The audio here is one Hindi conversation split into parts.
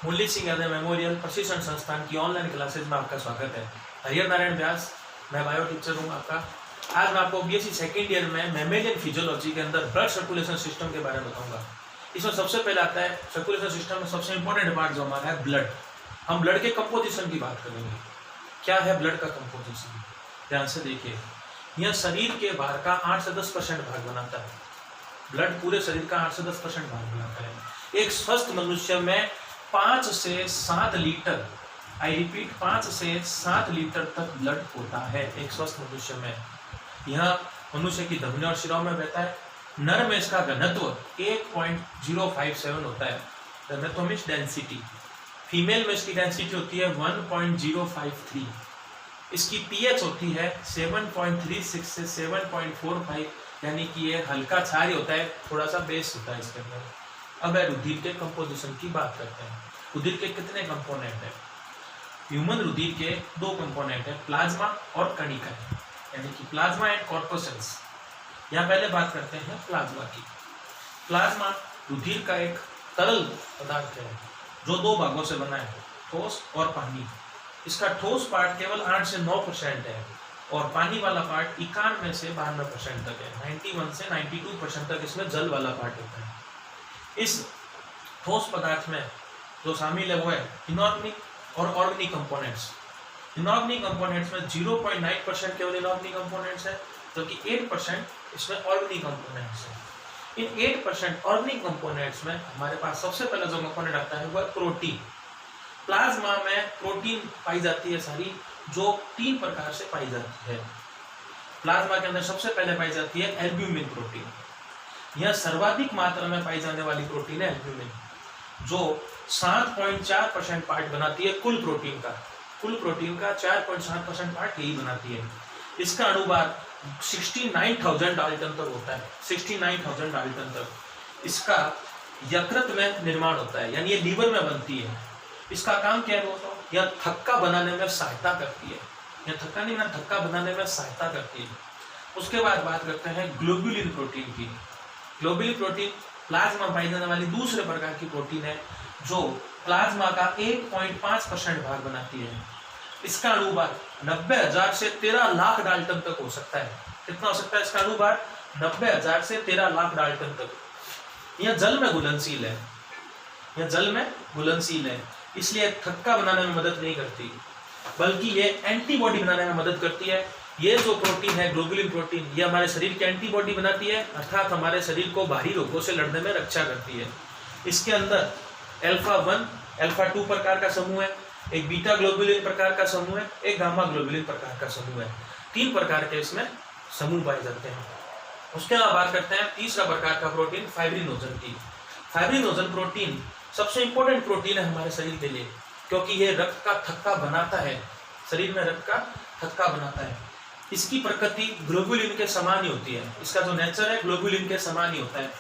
मूल्य सिंह यादव मेमोरियल प्रशिक्षण संस्थान की ऑनलाइन क्लासेज में आपका स्वागत है। हरिहर नारायण व्यास, मैं बायो टीचर हूँ आपका। आज मैं आपको बीएससी सेकेंड ईयर में मैमेलियन फिजियोलॉजी के अंदर ब्लड सर्कुलेशन सिस्टम के बारे में बताऊंगा। इसमें सबसे पहले आता है सर्कुलेशन सिस्टम में सबसे इंपॉर्टेंट पार्ट जो हमारा है ब्लड। हम ब्लड के कंपोजिशन की बात करेंगे। क्या है ब्लड का कंपोजिशन? ध्यान से देखिए, यह शरीर के बाहर का 8 से 10% भाग बनाता है। ब्लड पूरे शरीर का 8 से 10% भाग बनाता है। एक स्वस्थ मनुष्य में 5 से 7 लीटर, आई रिपीट 5 से 7 लीटर तक ब्लड होता है एक स्वस्थ मनुष्य में। यह मनुष्य की धमनियों और शिराओं में बहता है। नर में इसका घनत्व 1.057 होता है, घनत्व मीन्स डेंसिटी। फीमेल में इसकी डेंसिटी होती है 1.053। इसकी पीएच होती है 7.36 से 7.45, यानी कि ये हल्का क्षार होता है, थोड़ा सा बेस होता है इसके अंदर। अब रुधिर के कंपोजिशन की बात करते हैं। रुधिर के कितने कंपोनेंट हैं? ह्यूमन रुधिर के 2 कंपोनेंट है, प्लाज्मा और कणिका, यानी कि प्लाज्मा एंड कॉर्पोसेल्स। यहाँ पहले बात करते हैं प्लाज्मा की। प्लाज्मा रुधिर का एक तरल पदार्थ है जो 2 भागों से बना है, ठोस और पानी। इसका ठोस पार्ट केवल 8 से 9% है और पानी वाला पार्ट 91 से 92% तक है। 91 से 92% तक इसमें जल वाला पार्ट होता है। इस ठोस पदार्थ में जो शामिल है वो है इनऑर्गेनिक और ऑर्गेनिक कंपोनेंट्स। इनऑर्गेनिक कंपोनेंट्स में 0.9% केवल इनऑर्गेनिक कंपोनेंट्स है, जबकि 8% इसमें ऑर्गेनिक कंपोनेंट्स है। इन 8% ऑर्गेनिक कंपोनेंट्स में हमारे पास सबसे पहला जो कंपोनेंट आता है वो है प्रोटीन। प्लाज्मा में प्रोटीन पाई जाती है सारी, जो 3 प्रकार से पाई जाती है। प्लाज्मा के अंदर सबसे पहले पाई जाती है एल्ब्यूमिन प्रोटीन। यह सर्वाधिक मात्रा में पाई जाने वाली प्रोटीन है एल्ब्यूमिन, जो 7.4% पार्ट बनाती है कुल प्रोटीन का। कुल प्रोटीन का 4.7% पार्ट यही बनाती है। इसका अनुपात 69,000 डाल्टन तक होता है, 69,000 डाल्टन तक। इसका यकृत में निर्माण होता है, यानी ये लीवर में बनती है। इसका काम क्या है दोस्तों? यह थक्का बनाने में सहायता करती है। यह थक्का नहीं, थक्का बनाने में सहायता करती है। उसके बाद बात करते हैं ग्लोब्यूलिन प्रोटीन की। ग्लोब्यूलिन प्रोटीन प्लाज्मा पाई जाने वाली दूसरे प्रकार की प्रोटीन है, जो प्लाज्मा का 1.5% भाग बनाती है। इसका अनुपात 90,000 से 13 लाख डाल्टन तक हो सकता है। कितना हो सकता है इसका अनुपात? 90,000 से 13 लाख डाल्टन तक। यह जल में घुलनशील है, यह जल में घुलनशील है, इसलिए थक्का बनाने में मदद नहीं करती, बल्कि ये एंटीबॉडी बनाने में मदद करती है। ये जो प्रोटीन है ग्लोब्यूलिन प्रोटीन, ये हमारे शरीर की एंटीबॉडी बनाती है, अर्थात हमारे शरीर को बाहरी रोगों से लड़ने में रक्षा करती है। इसके अंदर अल्फा 1, अल्फा 2 प्रकार का समूह है, एक बीटा ग्लोब्यूलिन प्रकार का समूह है, एक गामा ग्लोब्यूलिन प्रकार का समूह है। 3 प्रकार के इसमें समूह पाए जाते हैं। उसके बाद बात करते हैं तीसरा प्रकार का प्रोटीन, फाइब्रिनोजन की। फाइब्रिनोजन प्रोटीन सबसे इंपॉर्टेंट प्रोटीन है हमारे शरीर के लिए, क्योंकि ये रक्त का थक्का बनाता है, शरीर में रक्त का थक्का बनाता है। इसकी प्रकृति ग्लोब्यूलिन के समान ही होती है। इसका जो नेचर है ग्लोब्यूलिन के समान ही होता है।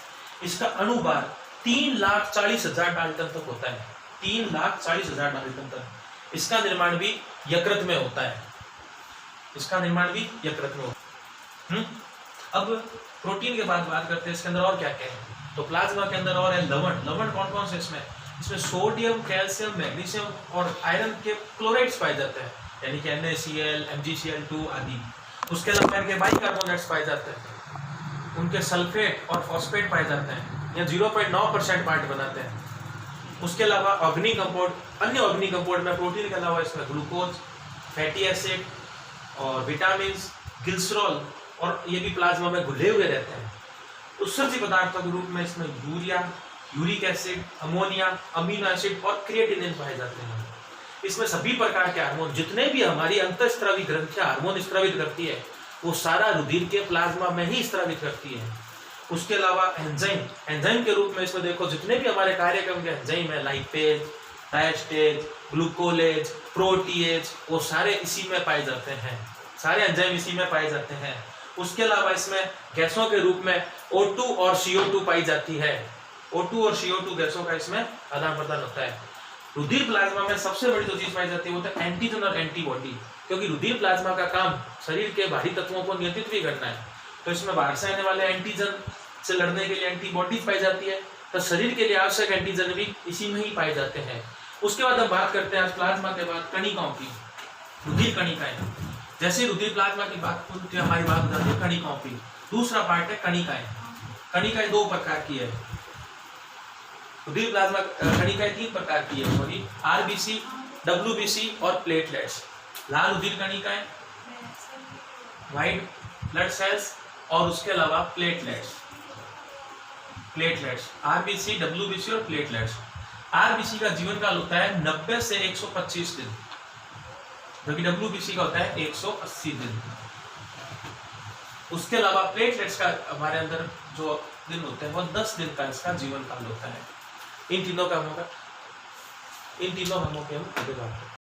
इसका अनुपात 3,40,000 डाल्टन तक होता है, 3,40,000 डाल्टन तक। इसका निर्माण भी यकृत में होता है, इसका निर्माण भी यकृत में होता है। अब प्रोटीन के बाद बात करते हैं इसके अंदर और क्या क्या है। तो प्लाज्मा के अंदर और है लवण। लवण कौन कौन से इसमें? इसमें सोडियम, कैल्शियम, मैग्नीशियम और आयरन के क्लोराइड्स पाए जाते हैं, यानी कि NaCl, MgCl2 आदि। उसके अलावा इनके बाइकार्बोनेट्स पाए जाते हैं, उनके सल्फेट और फॉस्फेट पाए जाते हैं, यह 0.9% पार्ट बनाते हैं। उसके अलावा ऑर्गेनिक कंपाउंड, अन्य ऑर्गेनिक कंपाउंड में प्रोटीन के अलावा इसमें ग्लूकोज, फैटी एसिड और विटामिन, ग्लिसरॉल, और ये भी प्लाज्मा में घुले हुए रहते हैं। उत्सर्जी पदार्थों के रूप में इसमें urea, uric acid, ammonia, amino acid और क्रिएटिनिन पाए जाते हैं। इसमें सभी प्रकार के हार्मोन, जितने भी हमारी अंतःस्रावी ग्रंथियां हार्मोन स्रावित करती है, वो सारा रुधिर के प्लाज्मा में ही स्रावित करती है। उसके अलावा एंजाइम, एंजाइम के रूप में इसमें देखो जितने भी हमारे कार्यक्रम के एंजाइम है, लाइपेज, डायस्टेज, ग्लूकोलेज, प्रोटीएज, वो सारे इसी में पाए जाते हैं। सारे एंजाइम इसी में पाए जाते हैं। उसके अलावा इसमें गैसों के रूप में O2 और CO2 पाई जाती है। O2 और CO2 गैसों का इसमें आदान प्रदान होता है। रुधिर प्लाज्मा में सबसे बड़ी जो चीज पाई जाती है वो है एंटीजन और एंटीबॉडी, क्योंकि रुधिर प्लाज्मा का काम शरीर के बाहरी तत्वों को नियंत्रित भी करना है। तो इसमें बाहर से आने वाले एंटीजन से लड़ने के लिए एंटीबॉडीज पाई जाती है, तो शरीर के लिए आवश्यक एंटीजन भी इसी में ही पाए जाते हैं। उसके बाद हम बात करते हैं आज प्लाज्मा के बाद कणिकाओं की, रुधिर कणिकाएं। जैसे रुधिर प्लाज्मा की बात होती है, हमारी बात हो जाती है कणिकाओं की। दूसरा पार्ट है कणिकाएं। कणिकाएं दो प्रकार की है, रुधिर प्लाज्मा कणिकाएं तीन प्रकार की है, सॉरी, आरबीसी, डब्ल्यूबीसी और प्लेटलेट्स। लाल रुधिर कणिकाएं, व्हाइट ब्लड सेल्स और उसके अलावा प्लेटलेट्स। प्लेटलेट्स, आरबीसी, डब्ल्यूबीसी और प्लेटलेट्स। आरबीसी का जीवन काल होता है 90 से 125 दिन, जबकि डब्ल्यूबीसी का होता है 180 दिन। उसके अलावा प्लेटलेट्स का हमारे अंदर जो दिन होते हैं वो 10 दिन का इसका जीवन काल होता है। इन तीनों कामों के हम आगे बात करते हैं।